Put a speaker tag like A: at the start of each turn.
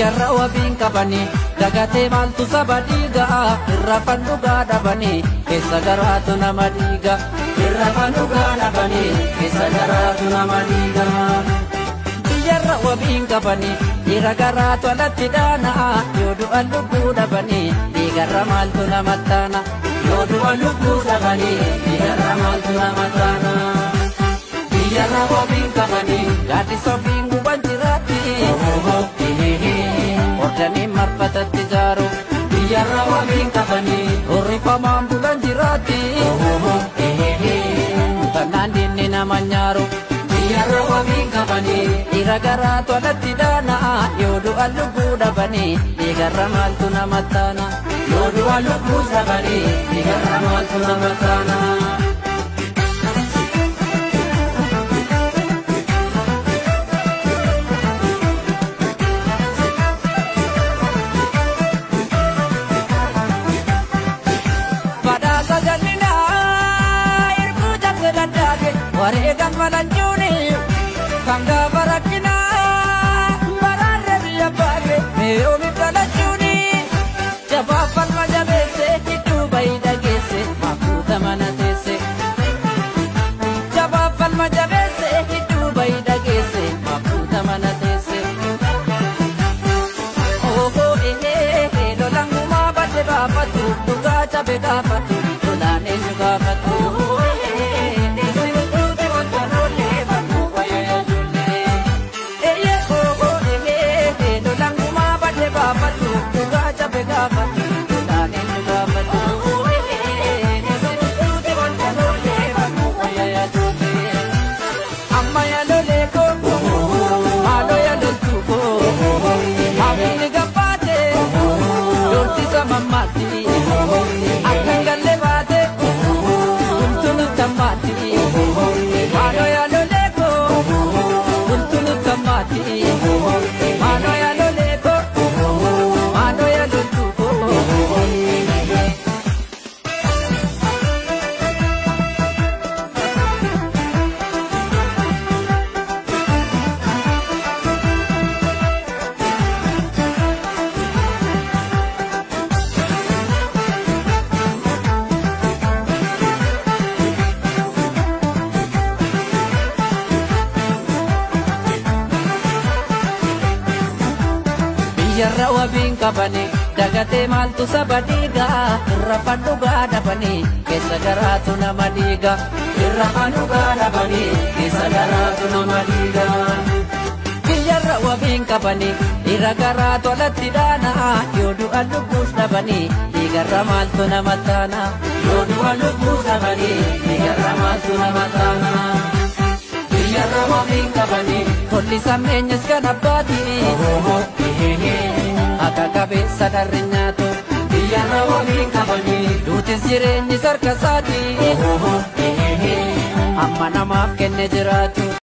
A: biyyarra wabiin qabani dagatee maaltu saba dhiiga irra fannugaa dhabani keessa garaatu nama dhiiga irra fannugaa dhabani keessa garaatu nama dhiiga biyyarra wabiin qabani dhiira garaatu alatti dhaana yoo du'an lubbuu dhabani dhiigarra maaltu nama taana yoo du'an lubbuu dhabani dhiigarra maaltu nama taana biyyarra wabiin qabani gaadhi sofiin guban jiraatti ordanii marfatatti jaaru biyyarra wabiin qabani horrifamaan bulan jiraatti tannaan diinni nama nyaaru biyyarra wabiin qabani dhiira garaatu alatti dhaana yoo du'an lubbuu dhabani dhiigarra maaltu nama taana yoo du'an lubbuu dhabani dhiigarra maaltu nama taana wareegan malanjuuni kanga barakina bararre biyya baage meeyoomi dhalachuuni jabaa falma jabeesse hidhuu bayi dhageesse maafuuta mana teesse jabaa falma jabeesse hidhuu bayi dhageesse maafuuta mana teesse oho lolangumaa badde baafatu dhugaa cabe gaafatu lolaan eenyu gaafatu biyyarra wabiin qabani dagatee maaltu saba dhiiga irra fannugaa dhabani keessa garaatu nama dhiiga irra fannugaa dhabani keessa garaatu nama dhiiga biyyarra wabiin qabani dhiira garaatu alatti dhaana yoo du'an lubbuus dhabani dhiigarra maaltu nama taana yoo du'an lubbuus dhabani dhiigarra maaltu nama taana biyyarra wabiin qabani tolli sammeenyas kan abbaati akka qabeessa darri nyaatu biyyarra wabiin qabani duutis jireenyi sarka isaati amma namaaf kenne jiraatu.